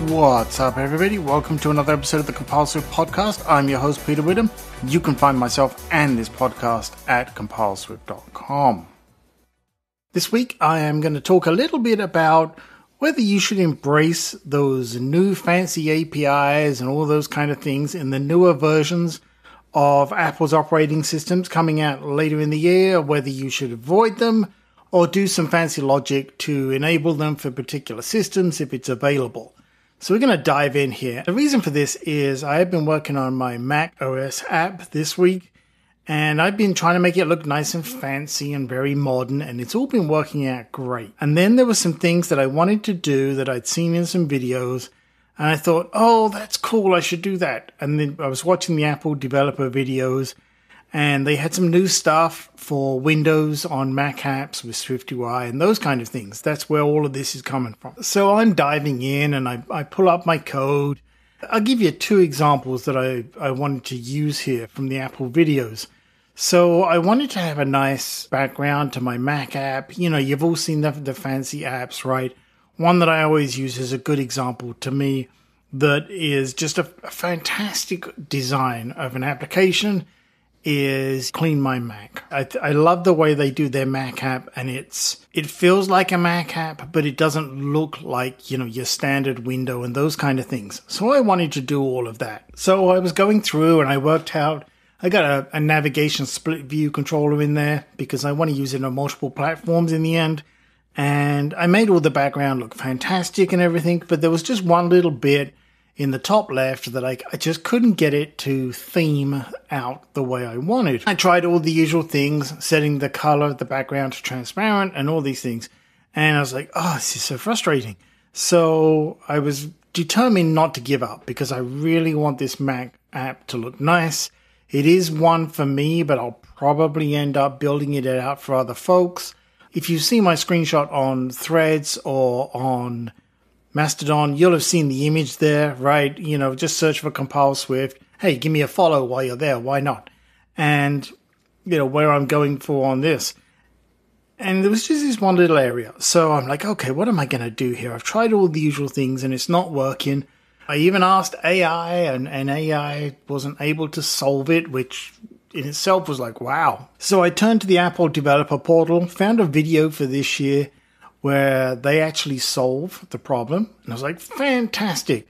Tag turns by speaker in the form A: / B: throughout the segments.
A: What's up, everybody? Welcome to another episode of the Compile Swift Podcast. I'm your host, Peter Whittam. You can find myself and this podcast at compileswift.com. This week, I am going to talk a little bit about whether you should embrace those new fancy APIs and all those kind of things in the newer versions of Apple's operating systems coming out later in the year, whether you should avoid them or do some fancy logic to enable them for particular systems if it's available. So we're going to dive in here. The reason for this is I have been working on my macOS app this week, and I've been trying to make it look nice and fancy and very modern, and it's all been working out great. And then there were some things that I wanted to do that I'd seen in some videos, and I thought, oh, that's cool, I should do that. And then I was watching the Apple developer videos, and they had some new stuff for Windows on Mac apps with SwiftUI and those kind of things. That's where all of this is coming from. So I'm diving in and I pull up my code. I'll give you two examples that I wanted to use here from the Apple videos. So I wanted to have a nice background to my Mac app. You know, you've all seen the fancy apps, right? One that I always use as a good example to me that is just a fantastic design of an application is CleanMyMac. I love the way they do their Mac app, and it feels like a Mac app, but it doesn't look like, you know, your standard window and those kind of things. So I wanted to do all of that. So I was going through and I worked out, I got a navigation split view controller in there because I want to use it on multiple platforms in the end. And I made all the background look fantastic and everything, but there was just one little bit in the top left that I just couldn't get it to theme out the way I wanted. I tried all the usual things, setting the color of the background to transparent and all these things. And I was like, oh, this is so frustrating. So I was determined not to give up because I really want this Mac app to look nice. It is one for me, but I'll probably end up building it out for other folks. If you see my screenshot on Threads or on Mastodon, you'll have seen the image there, right? You know, just search for Compile Swift. Hey, give me a follow while you're there. Why not? And, you know, where I'm going for on this. And there was just this one little area. So I'm like, okay, what am I going to do here? I've tried all the usual things and it's not working. I even asked AI and AI wasn't able to solve it, which in itself was like, wow. So I turned to the Apple developer portal, found a video for this year where they actually solve the problem. And I was like, fantastic.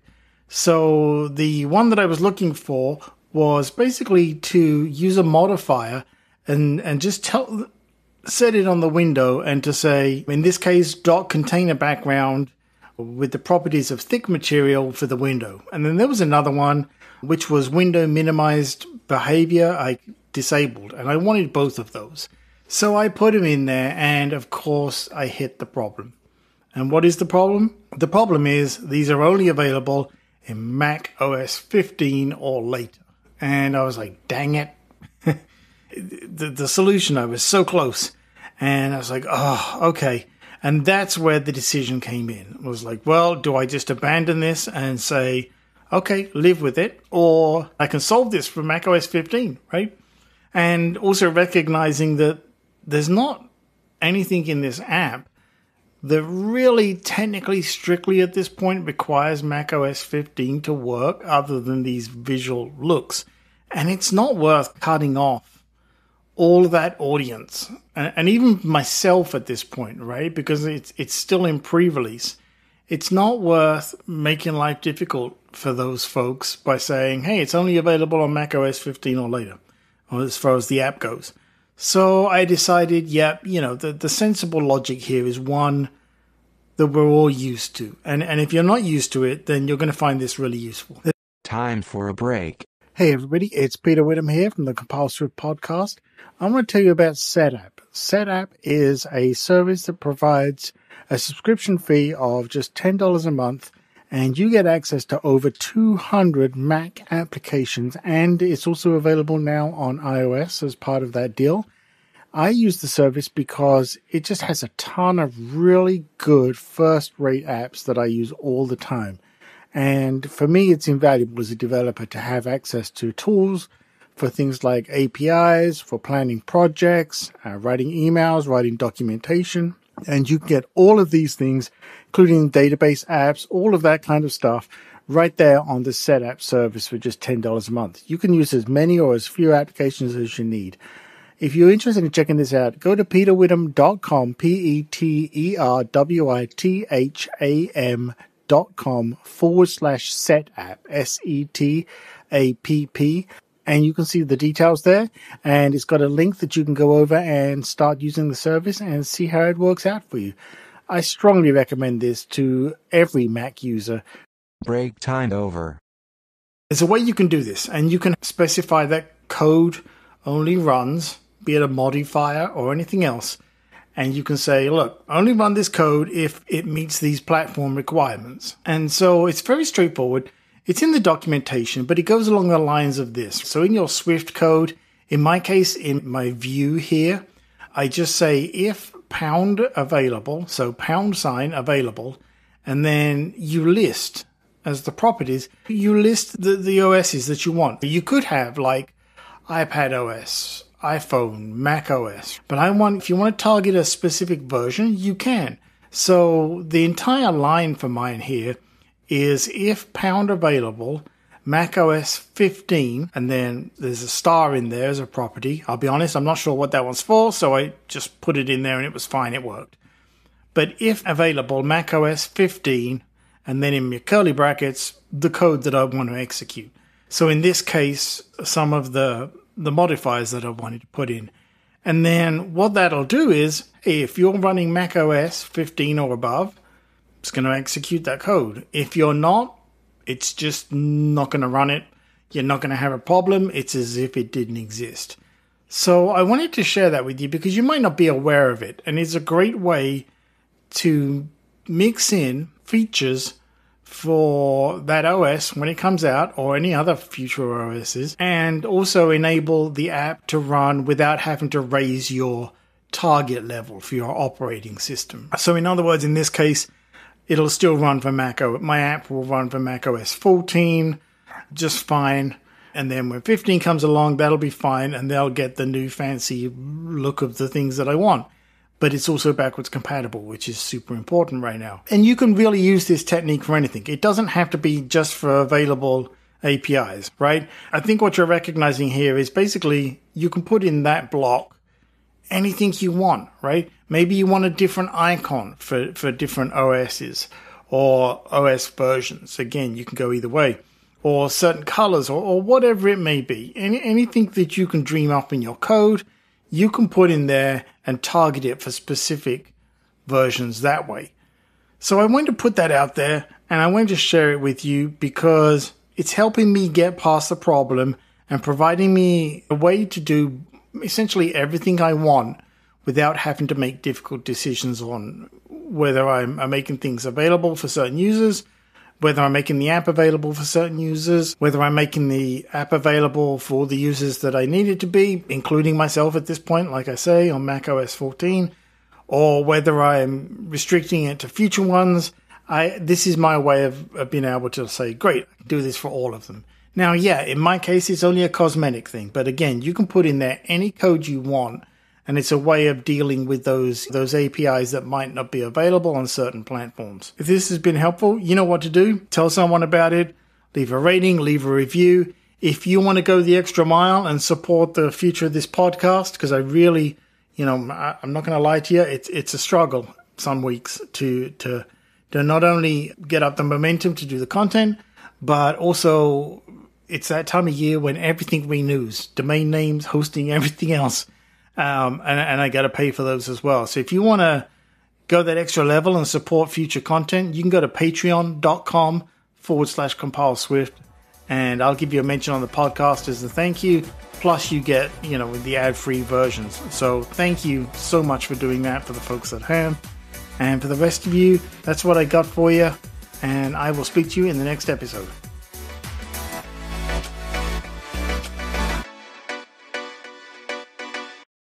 A: So the one that I was looking for was basically to use a modifier and just set it on the window and to say, in this case, .container background with the properties of thick material for the window. And then there was another one, which was window minimized behavior I disabled. And I wanted both of those. So I put them in there, and of course I hit the problem. And what is the problem? The problem is these are only available in macOS 15 or later. And I was like, dang it. the solution, I was so close. And I was like, oh, okay. And that's where the decision came in. It was like, well, do I just abandon this and say, okay, live with it? Or I can solve this for macOS 15, right? And also recognizing that there's not anything in this app that really technically strictly at this point requires macOS 15 to work other than these visual looks. And it's not worth cutting off all of that audience and even myself at this point, right? Because it's still in pre-release. It's not worth making life difficult for those folks by saying, hey, it's only available on macOS 15 or later, or as far as the app goes. So I decided, you know, the sensible logic here is one that we're all used to. And if you're not used to it, then you're going to find this really useful.
B: Time for a break.
A: Hey everybody, it's Peter Whittam here from the Compile Swift Podcast. I want to tell you about SetApp. SetApp is a service that provides a subscription fee of just $10 a month, and you get access to over 200 Mac applications, and it's also available now on iOS as part of that deal. I use the service because it just has a ton of really good first-rate apps that I use all the time. And for me, it's invaluable as a developer to have access to tools for things like APIs, for planning projects, writing emails, writing documentation. And you can get all of these things, including database apps, all of that kind of stuff, right there on the Set App service for just $10 a month. You can use as many or as few applications as you need. If you're interested in checking this out, go to peterwitham.com, peterwitham.com/setapp, SETAPP. And you can see the details there. And it's got a link that you can go over and start using the service and see how it works out for you. I strongly recommend this to every Mac user.
B: Break time over.
A: There's a way you can do this, and you can specify that code only runs, be it a modifier or anything else. And you can say, look, only run this code if it meets these platform requirements. And so it's very straightforward. It's in the documentation, but it goes along the lines of this. So in your Swift code, in my case, in my view here, I just say if pound available, so £sign available, and then you list as the properties, you list the OSs that you want. You could have like iPad OS, iPhone, macOS, but if you want to target a specific version, you can. So the entire line for mine here is if pound available, macOS 15, and then there's a star in there as a property. I'll be honest, I'm not sure what that one's for, so I just put it in there and it was fine, it worked. But if available, macOS 15, and then in your curly brackets, the code that I want to execute. So in this case, some of the modifiers that I wanted to put in. And then what that'll do is, if you're running macOS 15 or above, it's going to execute that code. If you're not, it's just not going to run it. You're not going to have a problem. It's as if it didn't exist. So I wanted to share that with you because you might not be aware of it. And it's a great way to mix in features for that OS when it comes out or any other future OSs, and also enable the app to run without having to raise your target level for your operating system. So in other words, in this case, it'll still run for macOS. My app will run for macOS 14 just fine. And then when 15 comes along, that'll be fine. And they'll get the new fancy look of the things that I want. But it's also backwards compatible, which is super important right now. And you can really use this technique for anything. It doesn't have to be just for available APIs, right? I think what you're recognizing here is basically you can put in that block anything you want, right? Maybe you want a different icon for different OSs or OS versions. Again, you can go either way. Or certain colors or whatever it may be. Anything that you can dream up in your code, you can put in there and target it for specific versions that way. So I wanted to put that out there and I wanted to share it with you because it's helping me get past the problem and providing me a way to do essentially everything I want without having to make difficult decisions on whether I'm making things available for certain users, whether I'm making the app available for certain users, whether I'm making the app available for the users that I need it to be, including myself at this point, like I say, on macOS 14, or whether I'm restricting it to future ones. This is my way of being able to say, great, I can do this for all of them. Now, yeah, in my case, it's only a cosmetic thing. But again, you can put in there any code you want, and it's a way of dealing with those APIs that might not be available on certain platforms. If this has been helpful, you know what to do. Tell someone about it. Leave a rating, leave a review. If you want to go the extra mile and support the future of this podcast, because I really, I'm not going to lie to you, it's a struggle some weeks to not only get up the momentum to do the content, but also it's that time of year when everything renews, domain names, hosting, everything else. And I got to pay for those as well. So if you want to go that extra level and support future content, you can go to patreon.com/CompileSwift, and I'll give you a mention on the podcast as a thank you. Plus you get, the ad-free versions. So thank you so much for doing that for the folks at home. And for the rest of you, that's what I got for you. And I will speak to you in the next episode.